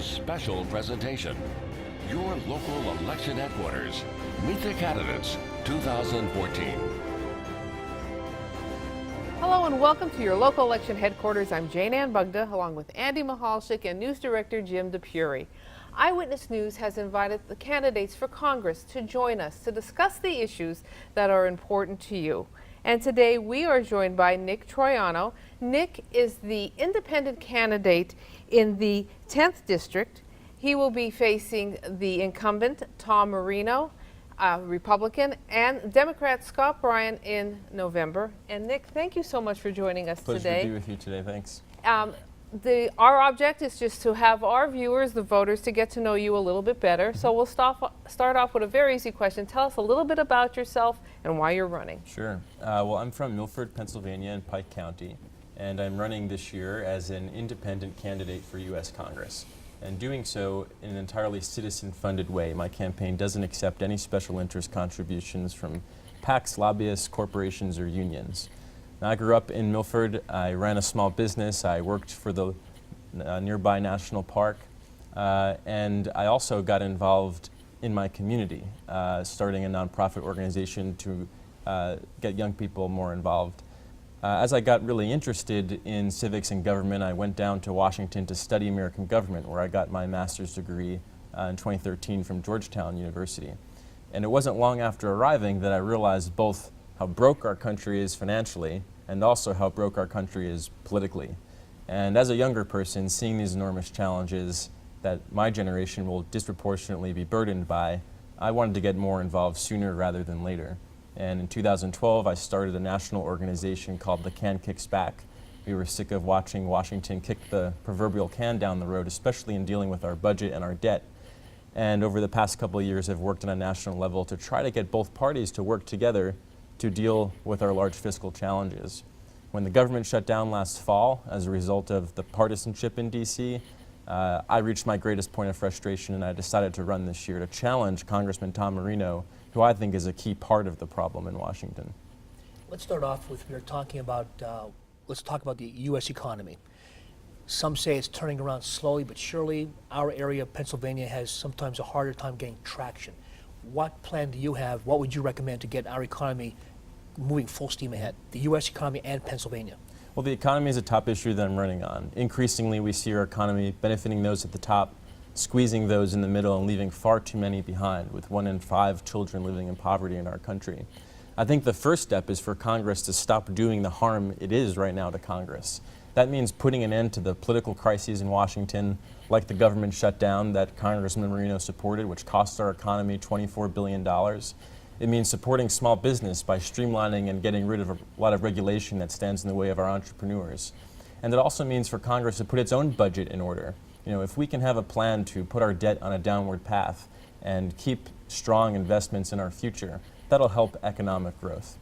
special presentation. Your local election headquarters. Meet the candidates 2014. Hello and welcome to your local election headquarters. I'm Jane Ann Bugda along with Andy Mihalchik and News Director Jim DePury. Eyewitness News has invited the candidates for Congress to join us to discuss the issues that are important to you. And today we are joined by Nick Troiano. Nick is the independent candidate in the 10th District. He will be facing the incumbent Tom Marino, Republican, and Democrat Scott Bryan in November. And Nick, thank you so much for joining us Pleasure today. to be with you today, thanks. Our object is just to have our viewers, the voters, to get to know you a little bit better. So we'll start off with a very easy question. Tell us a little bit about yourself and why you're running. Sure. Well, I'm from Milford, Pennsylvania in Pike County, and I'm running this year as an independent candidate for U.S. Congress. And doing so in an entirely citizen-funded way. My campaign doesn't accept any special interest contributions from PACs, lobbyists, corporations, or unions. Now, I grew up in Milford. I ran a small business. I worked for the nearby national park. And I also got involved in my community, starting a nonprofit organization to get young people more involved. As I got really interested in civics and government, I went down to Washington to study American government, where I got my master's degree in 2013 from Georgetown University. And it wasn't long after arriving that I realized both how broke our country is financially and also how broke our country is politically. And as a younger person, seeing these enormous challenges that my generation will disproportionately be burdened by, I wanted to get more involved sooner rather than later. And in 2012, I started a national organization called The Can Kicks Back. We were sick of watching Washington kick the proverbial can down the road, especially in dealing with our budget and our debt. And over the past couple of years, I've worked on a national level to try to get both parties to work together to deal with our large fiscal challenges. When the government shut down last fall as a result of the partisanship in D.C., I reached my greatest point of frustration, and I decided to run this year to challenge Congressman Tom Marino, who I think is a key part of the problem in Washington. Let's start off with, we're talking about, let's talk about the U.S. economy. Some say it's turning around slowly but surely. Our area of Pennsylvania has sometimes a harder time getting traction. What plan do you have? What would you recommend to get our economy moving full steam ahead, the U.S. economy and Pennsylvania? Well, the economy is a top issue that I'm running on. Increasingly, we see our economy benefiting those at the top, squeezing those in the middle, and leaving far too many behind, with 1 in 5 children living in poverty in our country. I think the first step is for Congress to stop doing the harm it is right now to Congress. That means putting an end to the political crises in Washington, like the government shutdown that Congressman Marino supported, which cost our economy $24 billion. It means supporting small business by streamlining and getting rid of a lot of regulation that stands in the way of our entrepreneurs. And it also means for Congress to put its own budget in order. You know, if we can have a plan to put our debt on a downward path and keep strong investments in our future, that'll help economic growth.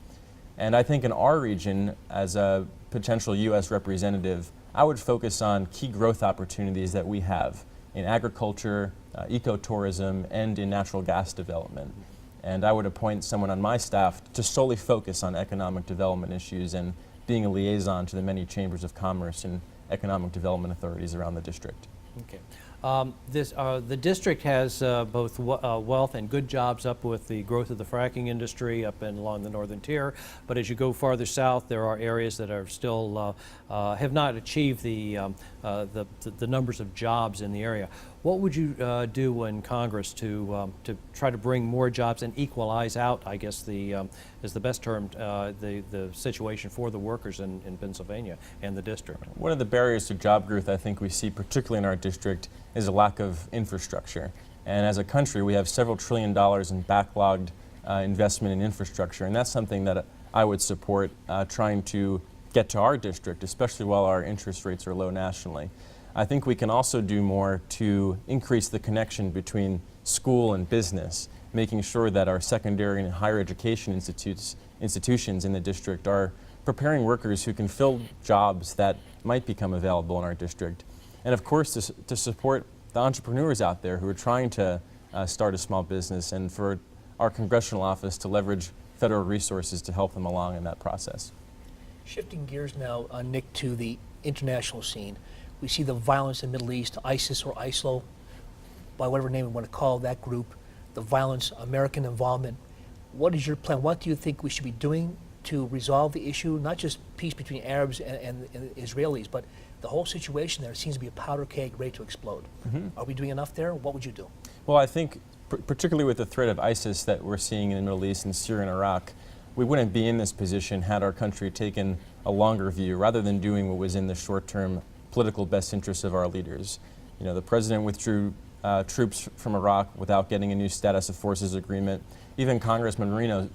And I think in our region, as a potential U.S. representative, I would focus on key growth opportunities that we have in agriculture, ecotourism, and in natural gas development. And I would appoint someone on my staff to solely focus on economic development issues and being a liaison to the many chambers of commerce and economic development authorities around the district. Okay. The district has both wealth and good jobs up with the growth of the fracking industry up and along the northern tier, but as you go farther south, there are areas that are still have not achieved the numbers of jobs in the area. What would you do in Congress to try to bring more jobs and equalize out, I guess is the best term, the situation for the workers in Pennsylvania and the district? One of the barriers to job growth I think we see, particularly in our district, is a lack of infrastructure. And as a country, we have several $1 trillion in backlogged investment in infrastructure, and that's something that I would support trying to get to our district, especially while our interest rates are low nationally. I think we can also do more to increase the connection between school and business, making sure that our secondary and higher education institutions in the district are preparing workers who can fill jobs that might become available in our district. And of course, to support the entrepreneurs out there who are trying to start a small business, and for our congressional office to leverage federal resources to help them along in that process. Shifting gears now, Nick, to the international scene. We see the violence in the Middle East, ISIS or ISIL, by whatever name we want to call that group, the violence, American involvement. What is your plan? What do you think we should be doing to resolve the issue, not just peace between Arabs and Israelis, but the whole situation there seems to be a powder keg ready to explode. Are we doing enough there? What would you do? Well, I think, particularly with the threat of ISIS that we're seeing in the Middle East and Syria and Iraq, we wouldn't be in this position had our country taken a longer view rather than doing what was in the short-term political best interests of our leaders. You know, the president withdrew troops from Iraq without getting a new status of forces agreement. Even Congressman Marino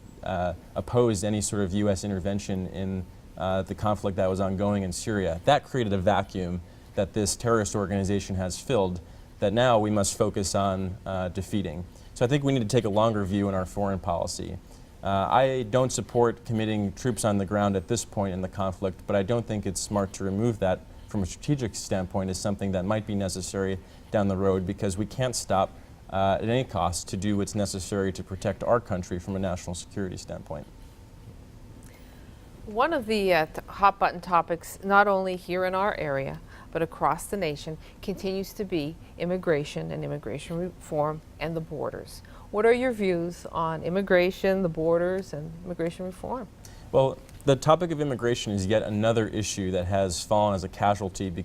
opposed any sort of U.S. intervention in the conflict that was ongoing in Syria. That created a vacuum that this terrorist organization has filled that now we must focus on defeating. So I think we need to take a longer view in our foreign policy. I don't support committing troops on the ground at this point in the conflict, but I don't think it's smart to remove that from a strategic standpoint as something that might be necessary down the road, because we can't stop at any cost to do what's necessary to protect our country from a national security standpoint. One of the hot button topics, not only here in our area, but across the nation, continues to be immigration and immigration reform and the borders. What are your views on immigration, the borders, and immigration reform? Well, the topic of immigration is yet another issue that has fallen as a casualty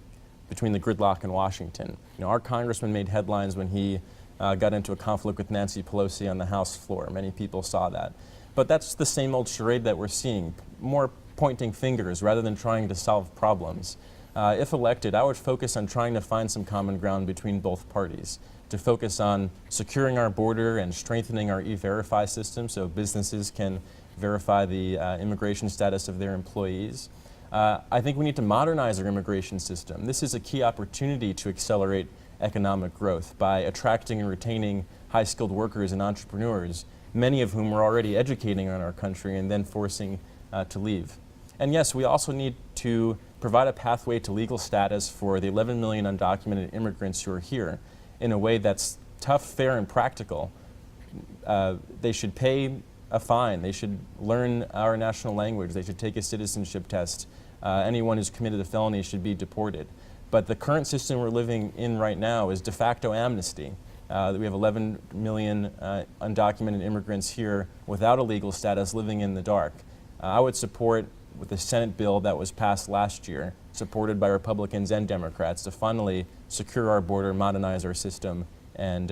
between the gridlock in Washington. You know, our congressman made headlines when he got into a conflict with Nancy Pelosi on the House floor. Many people saw that. But that's the same old charade that we're seeing, more pointing fingers rather than trying to solve problems. If elected, I would focus on trying to find some common ground between both parties, to focus on securing our border and strengthening our e-verify system so businesses can verify the immigration status of their employees. I think we need to modernize our immigration system. This is a key opportunity to accelerate economic growth by attracting and retaining high-skilled workers and entrepreneurs, many of whom we're already educating in our country and then forcing to leave. And yes, we also need to provide a pathway to legal status for the 11 million undocumented immigrants who are here in a way that's tough, fair, and practical. They should pay a fine. They should learn our national language. They should take a citizenship test. Anyone who's committed a felony should be deported. But the current system we're living in right now is de facto amnesty. We have 11 million undocumented immigrants here without a legal status living in the dark. I would support with the Senate bill that was passed last year, supported by Republicans and Democrats, to finally secure our border, modernize our system, and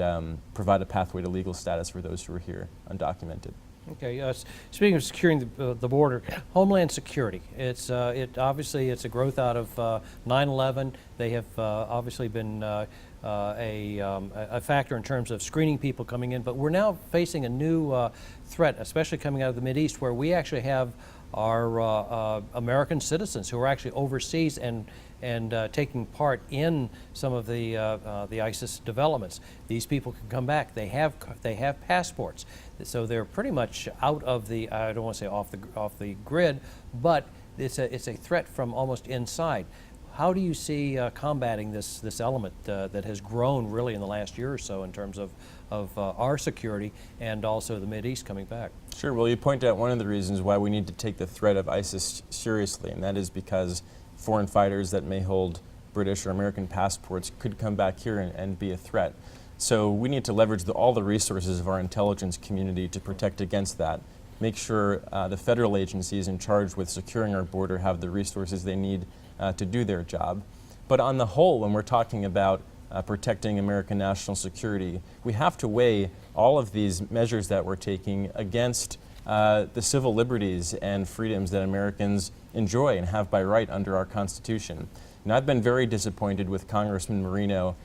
provide a pathway to legal status for those who are here undocumented. Okay. Speaking of securing the border, Homeland Security. Obviously it's a growth out of 9/11. They have obviously been a factor in terms of screening people coming in, but we're now facing a new threat, especially coming out of the Mideast, where we actually have our American citizens who are actually overseas and taking part in some of the ISIS developments. These people can come back. They have passports, so they're pretty much out of the, I don't want to say off the grid, but it's a threat from almost inside. How do you see combating this element that has grown really in the last year or so in terms of our security and also the Mideast coming back? Sure. Well, you point out one of the reasons why we need to take the threat of ISIS seriously, and that is because foreign fighters that may hold British or American passports could come back here and be a threat. So we need to leverage all the resources of our intelligence community to protect against that. Make sure the federal agencies in charge with securing our border have the resources they need to do their job. But on the whole, when we're talking about protecting American national security, we have to weigh all of these measures that we're taking against the civil liberties and freedoms that Americans enjoy and have by right under our Constitution. And I've been very disappointed with Congressman Marino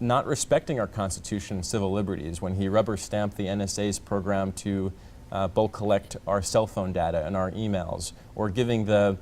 not respecting our Constitution and civil liberties when he rubber-stamped the NSA's program to bulk collect our cell phone data and our emails, or giving the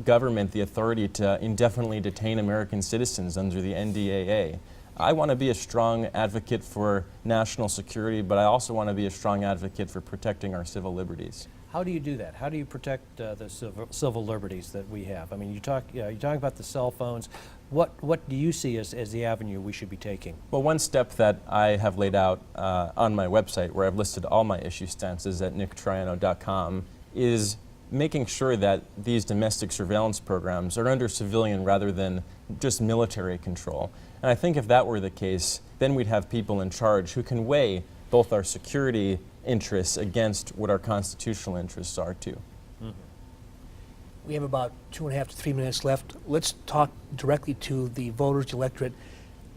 government the authority to indefinitely detain American citizens under the NDAA. I want to be a strong advocate for national security, but I also want to be a strong advocate for protecting our civil liberties. How do you do that? How do you protect the civil liberties that we have? I mean, you talk about the cell phones. What do you see as the avenue we should be taking? Well, one step that I have laid out on my website, where I've listed all my issue stances at nicktroiano.com, is making sure that these domestic surveillance programs are under civilian rather than just military control. And I think if that were the case, then we'd have people in charge who can weigh both our security interests against what our constitutional interests are too. We have about 2.5 to 3 minutes left. Let's talk directly to the voters, the electorate.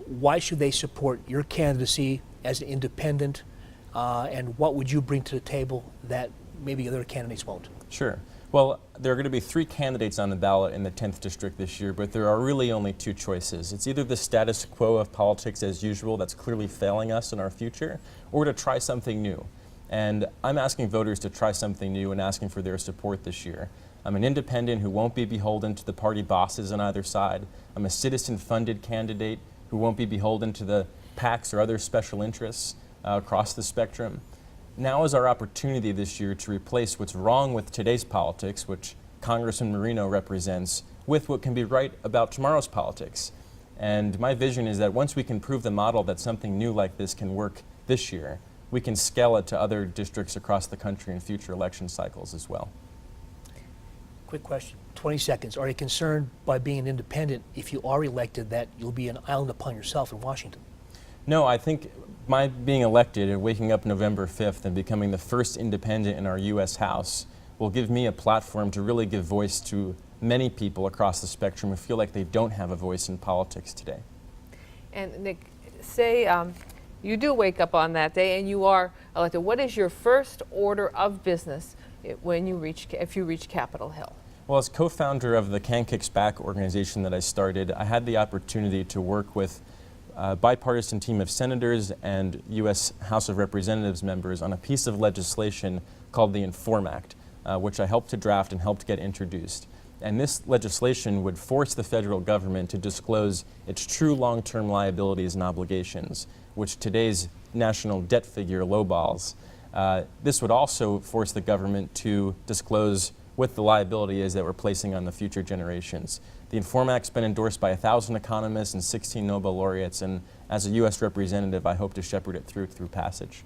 Why should they support your candidacy as an independent, and what would you bring to the table that maybe other candidates won't? Sure. Well, there are going to be 3 candidates on the ballot in the 10th district this year, but there are really only 2 choices. It's either the status quo of politics as usual that's clearly failing us in our future, or to try something new. And I'm asking voters to try something new and asking for their support this year. I'm an independent who won't be beholden to the party bosses on either side. I'm a citizen-funded candidate who won't be beholden to the PACs or other special interests across the spectrum. Now is our opportunity this year to replace what's wrong with today's politics, which Congressman Marino represents, with what can be right about tomorrow's politics. And my vision is that once we can prove the model that something new like this can work this year, we can scale it to other districts across the country in future election cycles as well. Quick question, 20 seconds. Are you concerned by being an independent, if you are elected, that you'll be an island upon yourself in Washington? No, I think my being elected and waking up November 5th and becoming the first independent in our U.S. House will give me a platform to really give voice to many people across the spectrum who feel like they don't have a voice in politics today. And Nick, say you do wake up on that day and you are elected. What is your first order of business when you if you reach Capitol Hill? Well, as co-founder of the Can Kicks Back organization that I started, I had the opportunity to work with a bipartisan team of senators and U.S. House of Representatives members on a piece of legislation called the Inform Act, which I helped to draft and helped get introduced. And this legislation would force the federal government to disclose its true long-term liabilities and obligations, which today's national debt figure lowballs. This would also force the government to disclose what the liability is that we're placing on the future generations. The Inform Act's been endorsed by 1,000 economists and 16 Nobel laureates, and as a U.S. representative, I hope to shepherd it through passage.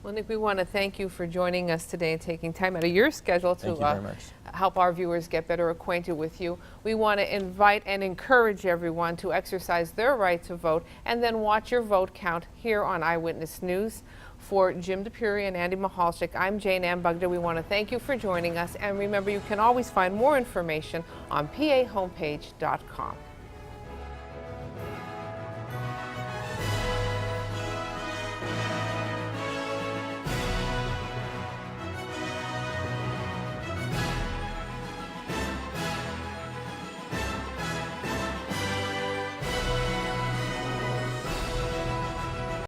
Well, Nick, we want to thank you for joining us today and taking time out of your schedule to help our viewers get better acquainted with you. We want to invite and encourage everyone to exercise their right to vote and then watch your vote count here on Eyewitness News. For Jim DePury and Andy Michalczyk, I'm Jane Ann Bugda. We want to thank you for joining us, and remember, you can always find more information on pahomepage.com.